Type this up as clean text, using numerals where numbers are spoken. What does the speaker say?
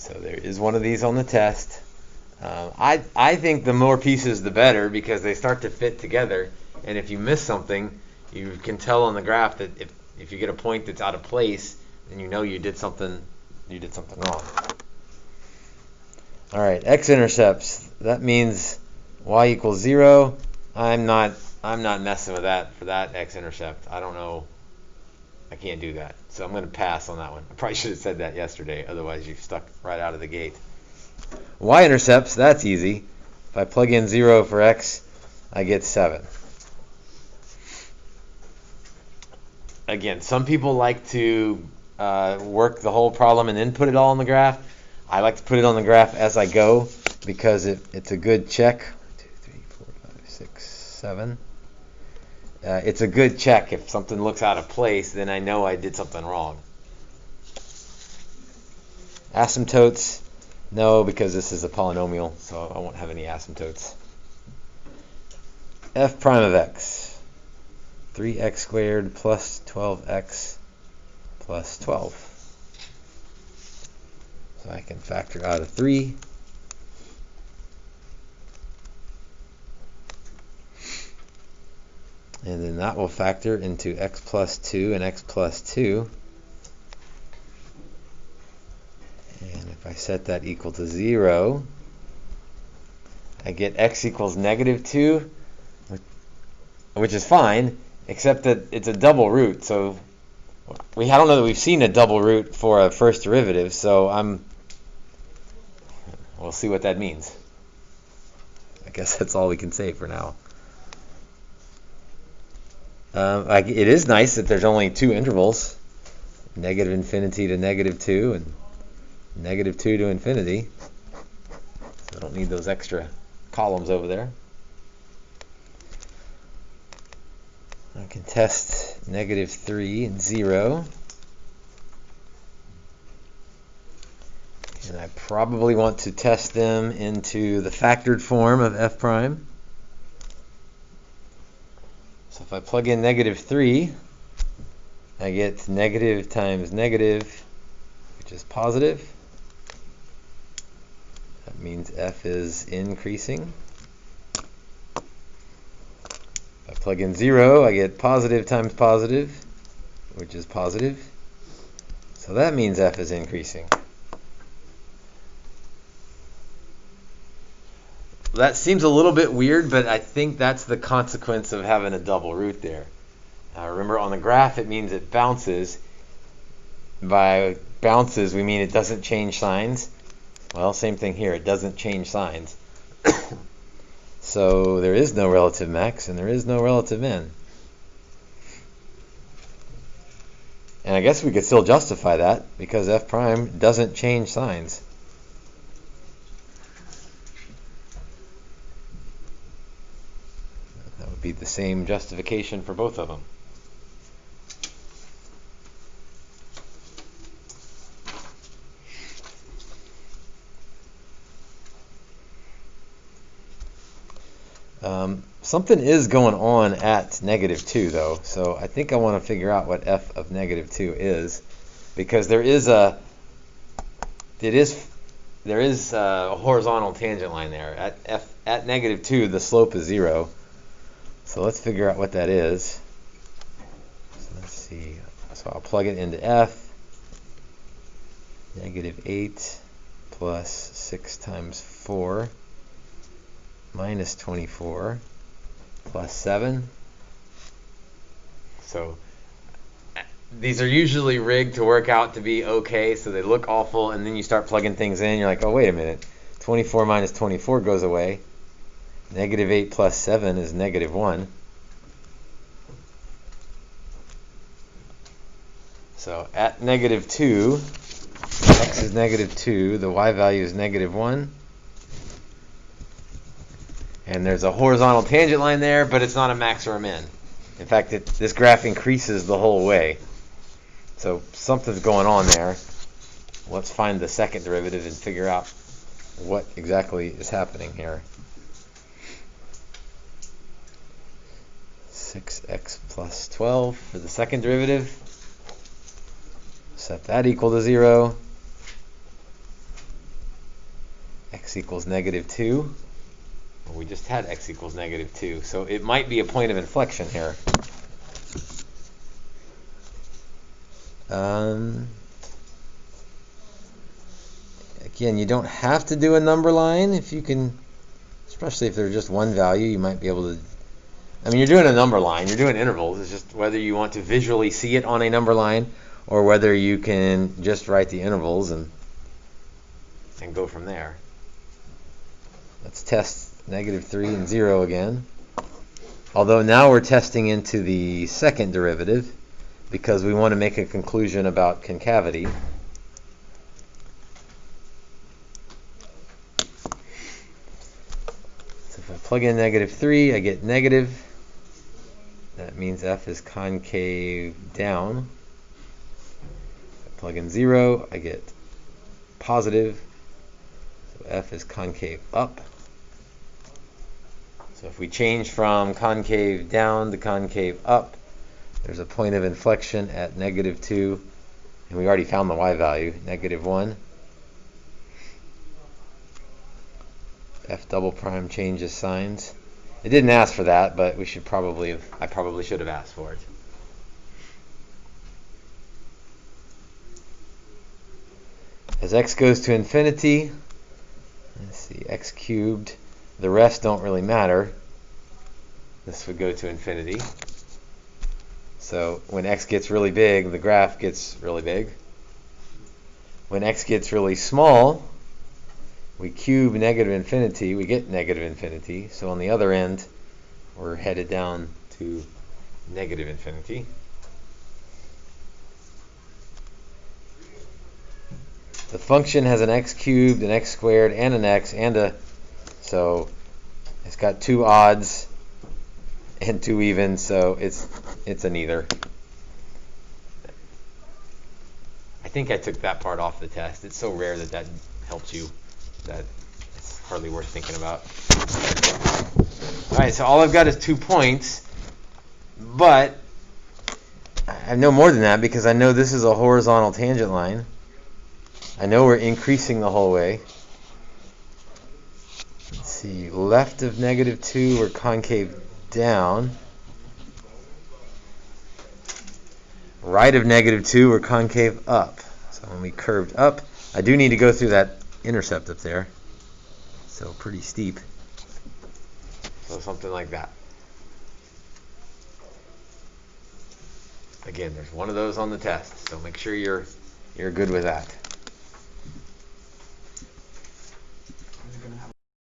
So there is one of these on the test. I think the more pieces the better, because they start to fit together, and if you miss something, you can tell on the graph that if you get a point that's out of place, then you know you did something wrong. All right, x-intercepts. That means y equals 0. I'm not messing with that for that x-intercept. I don't know. I can't do that. So I'm going to pass on that one. I probably should have said that yesterday. Otherwise, you've stuck right out of the gate. Y-intercepts, that's easy. If I plug in 0 for x, I get 7. Again, some people like to work the whole problem and then put it all on the graph. I like to put it on the graph as I go because it's a good check. 1, 2, 3, 4, 5, 6, 7. It's a good check. If something looks out of place, then I know I did something wrong. Asymptotes, no, because this is a polynomial, so I won't have any asymptotes. F prime of x, 3x squared plus 12x plus 12. So I can factor out of 3. And then that will factor into x plus 2 and x plus 2. And if I set that equal to 0, I get x equals negative 2, which is fine, except that it's a double root. So I don't know that we've seen a double root for a first derivative, so we'll see what that means. I guess that's all we can say for now. It is nice that there's only 2 intervals, negative infinity to negative 2 and negative 2 to infinity. So I don't need those extra columns over there. I can test negative 3 and 0. And I probably want to test them into the factored form of f prime. So if I plug in negative 3, I get negative times negative, which is positive. That means f is increasing. If I plug in 0, I get positive times positive, which is positive. So that means f is increasing. That seems a little bit weird, but I think that's the consequence of having a double root there. Remember, on the graph, it means it bounces. By bounces, we mean it doesn't change signs. Well, same thing here. It doesn't change signs. So there is no relative max, and there is no relative min. And I guess we could still justify that, because f prime doesn't change signs. Be the same justification for both of them. Something is going on at negative 2 though, so I think I want to figure out what f of negative 2 is, because there is a horizontal tangent line there. At negative 2 the slope is 0. So let's figure out what that is. So let's see. So I'll plug it into f. Negative 8 plus 6 times 4 minus 24 plus 7. So these are usually rigged to work out to be okay, so they look awful, and then you start plugging things in, you're like, oh, wait a minute. 24 minus 24 goes away. Negative 8 plus 7 is negative 1. So at negative 2, x is negative 2, the y value is negative 1. And there's a horizontal tangent line there, but it's not a max or a min. In fact, this graph increases the whole way. So something's going on there. Let's find the second derivative and figure out what exactly is happening here. 6x plus 12 for the second derivative. Set that equal to 0. x equals -2. Well, we just had x equals -2, so it might be a point of inflection here. Again, you don't have to do a number line if you can, especially if there's just one value, you might be able to. I mean, you're doing a number line, you're doing intervals. It's just whether you want to visually see it on a number line or whether you can just write the intervals and go from there. Let's test -3 and 0 again. Although now we're testing into the second derivative because we want to make a conclusion about concavity. So if I plug in -3, I get negative. That means f is concave down. If I plug in 0, I get positive. So f is concave up. So if we change from concave down to concave up, there's a point of inflection at -2, and we already found the y value, -1. F double prime changes signs. It didn't ask for that, but we should probably have. I probably should have asked for it. As x goes to infinity, let's see, x cubed. The rest don't really matter. This would go to infinity. So when x gets really big, the graph gets really big. When x gets really small, we cube -infinity, we get -infinity. So on the other end, we're headed down to -infinity. The function has an x cubed, an x squared, and an x, and a, so it's got 2 odds and 2 evens, so it's an either. I think I took that part off the test. It's so rare that helps you that it's hardly worth thinking about. All right, so all I've got is 2 points, but I know more than that because I know this is a horizontal tangent line. I know we're increasing the whole way. Let's see, left of -2, we're concave down. Right of -2, we're concave up. So when we curved up, I do need to go through that intercept up there. So pretty steep. So something like that. Again, there's one of those on the test, so make sure you're good with that.